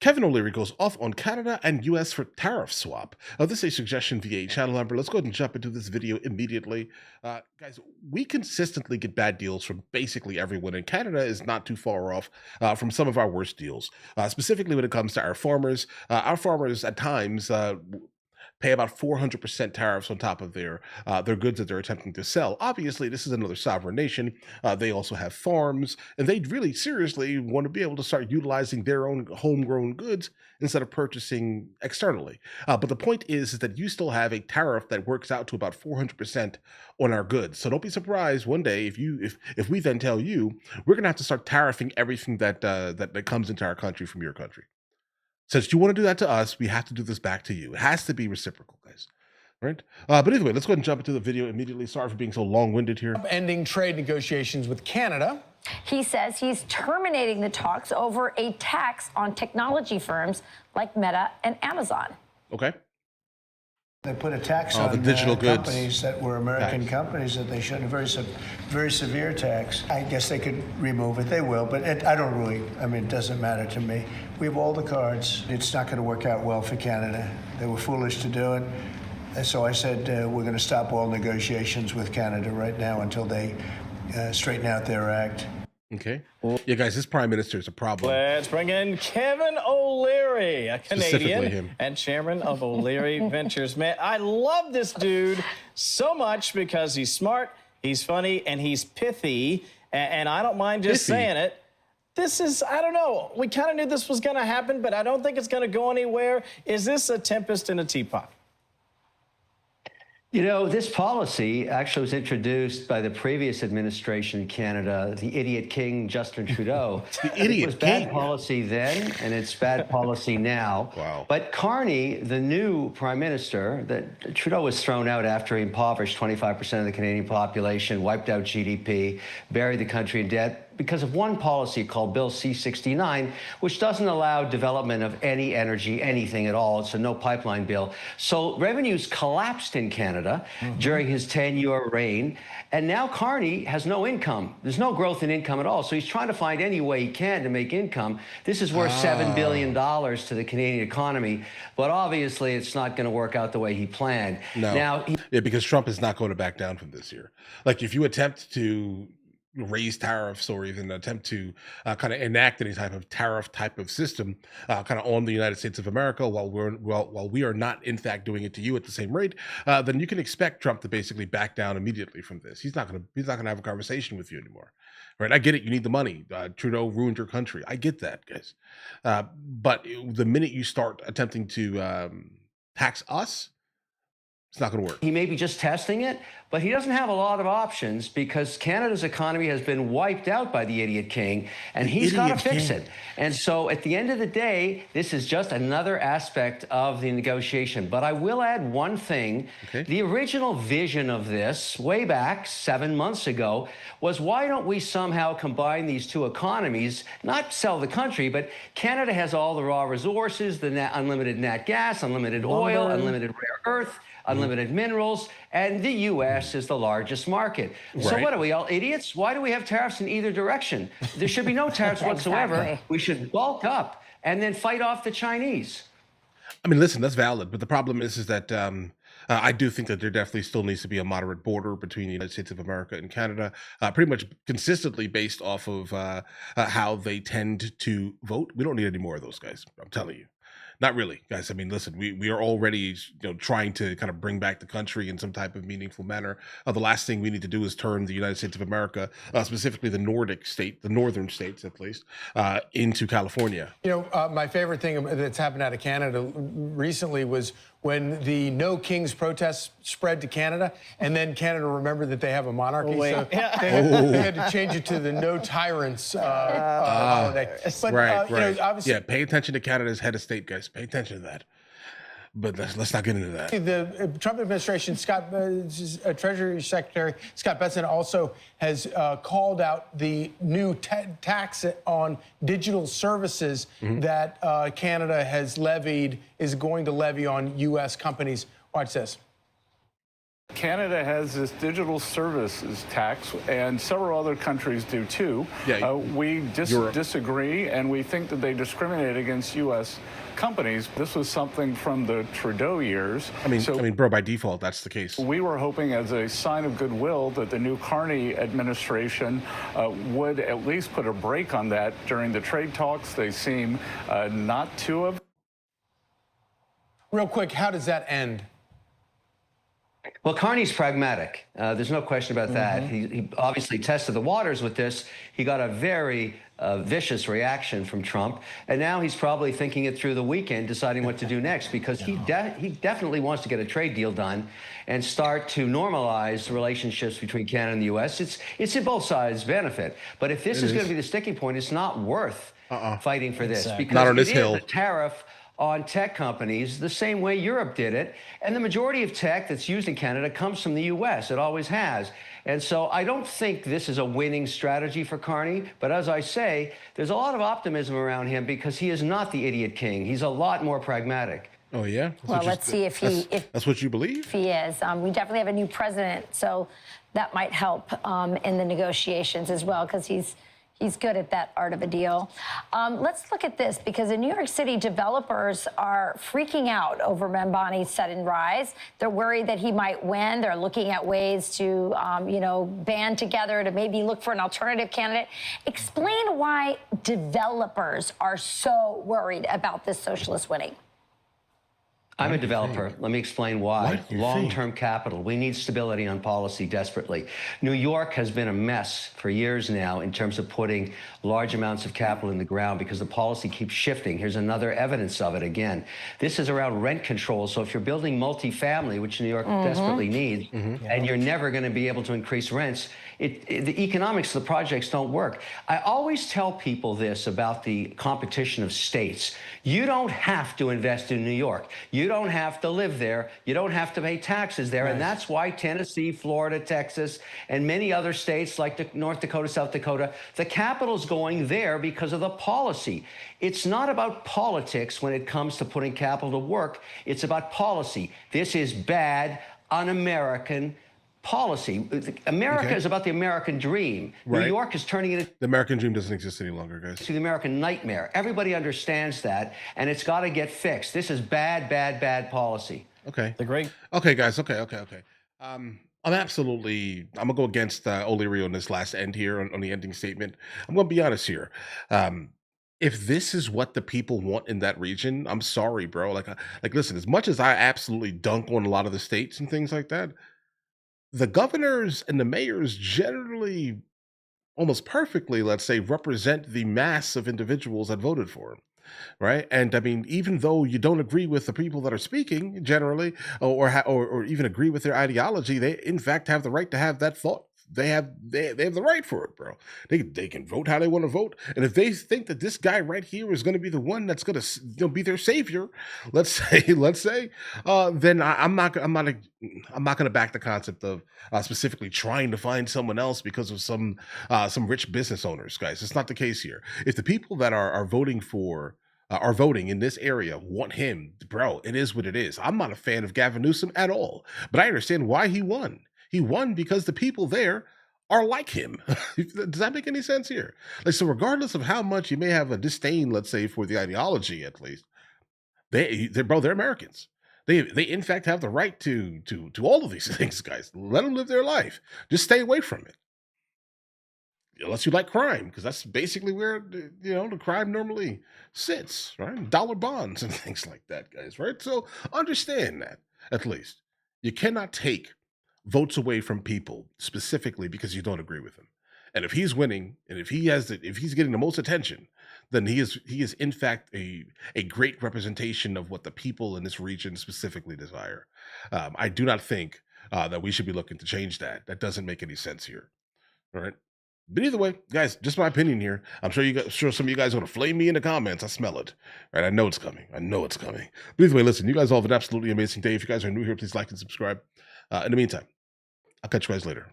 Kevin O'Leary goes off on Canada and U.S. for tariff swap. This is a suggestion via a channel number. Let's go ahead and jump into this video immediately. Guys, we consistently get bad deals from basically everyone, and Canada is not too far off from some of our worst deals, specifically when it comes to our farmers. Our farmers at times pay about 400% tariffs on top of their goods that they're attempting to sell. Obviously, this is another sovereign nation. They also have farms, and they really seriously want to be able to start utilizing their own homegrown goods instead of purchasing externally. But the point is that you still have a tariff that works out to about 400% on our goods. So don't be surprised one day if we then tell you we're going to have to start tariffing everything that comes into our country from your country. Since you want to do that to us, we have to do this back to you. It has to be reciprocal, guys. Right? But anyway, let's go ahead and jump into the video immediately. Sorry for being so long-winded here. Ending trade negotiations with Canada. He says he's terminating the talks over a tax on technology firms like Meta and Amazon. Okay. They put a tax on the digital goods companies that were American companies that they shouldn't, a very severe tax. I guess they could remove it. They will, but I don't really, it doesn't matter to me. We have all the cards. It's not going to work out well for Canada. They were foolish to do it. And so I said we're going to stop all negotiations with Canada right now until they straighten out their act. Okay. Yeah, guys, this prime minister is a problem. Let's bring in Kevin O'Leary, a Canadian and chairman of O'Leary Ventures. Man, I love this dude so much because he's smart, he's funny, and he's pithy. And I don't mind just saying it. This is, I don't know, we kind of knew this was going to happen, but I don't think it's going to go anywhere. Is this a tempest in a teapot? You know, this policy actually was introduced by the previous administration in Canada, the idiot king, Justin Trudeau. The idiot It was bad policy then, and it's bad policy now. Wow. But Carney, the new prime minister, that Trudeau was thrown out after he impoverished 25% of the Canadian population, wiped out GDP, buried the country in debt, because of one policy called Bill C-69, which doesn't allow development of any energy, anything at all. It's a no pipeline bill. So revenues collapsed in Canada during his 10-year reign. And now Carney has no income. There's no growth in income at all. So he's trying to find any way he can to make income. This is worth $7 billion to the Canadian economy. But obviously, it's not going to work out the way he planned. No. Now, yeah, because Trump is not going to back down from this year. Like, if you attempt to raise tariffs or even attempt to kind of enact any type of tariff type of system kind of on the United States of America while we are not in fact doing it to you at the same rate, then you can expect Trump to basically back down immediately from this. He's not gonna have a conversation with you anymore. Right? I get it. You need the money. Trudeau ruined your country. I get that, guys. But the minute you start attempting to tax us, it's not going to work. He may be just testing it, but he doesn't have a lot of options because Canada's economy has been wiped out by the idiot king, and he's got to fix it. And so at the end of the day, this is just another aspect of the negotiation. But I will add one thing. Okay. The original vision of this, way back 7 months ago, was why don't we somehow combine these two economies, not sell the country, but Canada has all the raw resources, the unlimited nat gas, unlimited oil, unlimited rare earth, unlimited minerals, and the U.S. is the largest market. Right. So what are we, all idiots? Why do we have tariffs in either direction? There should be no tariffs whatsoever. Exactly. We should bulk up and then fight off the Chinese. I mean, listen, that's valid, but the problem is that I do think that there definitely still needs to be a moderate border between the United States of America and Canada, pretty much consistently based off of how they tend to vote. We don't need any more of those guys, I'm telling you. Not really, guys. I mean, listen, we are already trying to kind of bring back the country in some type of meaningful manner. The last thing we need to do is turn the United States of America, specifically the northern states at least, into California. You know, my favorite thing that's happened out of Canada recently was when the No Kings protests spread to Canada, and then Canada remembered that they have a monarchy, so they had to change it to the No Tyrants holiday. But, right. You know, obviously, yeah, pay attention to Canada's head of state, guys. Pay attention to that. But let's not get into that. The Trump administration, Treasury Secretary Scott Bessent also has called out the new tax on digital services that Canada has levied, is going to levy on U.S. companies. Watch this. Canada has this digital services tax, and several other countries do too. Yeah, we disagree, and we think that they discriminate against U.S. companies. This was something from the Trudeau years. I mean, bro, by default, that's the case. We were hoping, as a sign of goodwill, that the new Carney administration would at least put a break on that during the trade talks. They seem not to have. Real quick, how does that end? Well, Carney's pragmatic. There's no question about that. He obviously tested the waters with this. He got a very vicious reaction from Trump. And now he's probably thinking it through the weekend, deciding what to do next, because he definitely wants to get a trade deal done and start to normalize the relationships between Canada and the U.S. It's in both sides' benefit. But if this is going to be the sticking point, it's not worth fighting for this. Because not on this it hill. is a tariff on tech companies the same way Europe did it. And the majority of tech that's used in Canada comes from the U.S. It always has. And so I don't think this is a winning strategy for Carney. But as I say, there's a lot of optimism around him because he is not the idiot king. He's a lot more pragmatic. Oh, yeah? Well, let's see if he... That's what you believe? If he is. We definitely have a new president, so that might help in the negotiations as well, because he's good at that art of a deal. Let's look at this, because in New York City, developers are freaking out over Membani's sudden rise. They're worried that he might win. They're looking at ways to, band together to maybe look for an alternative candidate. Explain why developers are so worried about this socialist winning. I'm a developer. Let me explain why. Long-term capital. We need stability on policy desperately. New York has been a mess for years now in terms of putting large amounts of capital in the ground because the policy keeps shifting. Here's another evidence of it again. This is around rent control. So if you're building multifamily, which New York desperately needs, and you're never going to be able to increase rents, the economics of the projects don't work. I always tell people this about the competition of states. You don't have to invest in New York. You don't have to live there. You don't have to pay taxes there. And that's why Tennessee, Florida, Texas, and many other states like North Dakota, South Dakota, the capital's going there because of the policy. It's not about politics when it comes to putting capital to work. It's about policy. This is bad, un-American policy. America is about the American dream. New York is turning it into the American dream doesn't exist any longer, guys. To the American nightmare. Everybody understands that, and it's got to get fixed. This is bad, bad, bad policy. Okay. The great. Okay, guys. Okay. I'm gonna go against O'Leary on this last end here on the ending statement. I'm gonna be honest here. If this is what the people want in that region, I'm sorry, bro. Like listen, as much as I absolutely dunk on a lot of the states and things like that, the governors and the mayors generally, almost perfectly, let's say, represent the mass of individuals that voted for him, right? And I mean, even though you don't agree with the people that are speaking generally, or even agree with their ideology, they in fact have the right to have that thought. They have the right for it, bro. They can vote how they want to vote, and if they think that this guy right here is going to be the one that's going to be their savior, let's say, then I'm not going to back the concept of specifically trying to find someone else because of some rich business owners, guys. It's not the case here. If the people that are voting in this area want him, bro, it is what it is. I'm not a fan of Gavin Newsom at all, but I understand why he won. He won because the people there are like him. Does that make any sense here? Like, so regardless of how much you may have a disdain, let's say, for the ideology, at least, they're Americans. They in fact have the right to all of these things, guys. Let them live their life. Just stay away from it. Unless you like crime, because that's basically where the crime normally sits, right? Dollar bonds and things like that, guys, right? So understand that, at least. You cannot take votes away from people specifically because you don't agree with him. And if he's winning, and if he's getting the most attention, then he is in fact a great representation of what the people in this region specifically desire. I do not think that we should be looking to change that. That doesn't make any sense here. All right. But either way, guys, just my opinion here. I'm sure some of you guys are going to flame me in the comments. I smell it. Right? I know it's coming. But either way, listen, you guys all have an absolutely amazing day. If you guys are new here, please like and subscribe. In the meantime, I'll catch you guys later.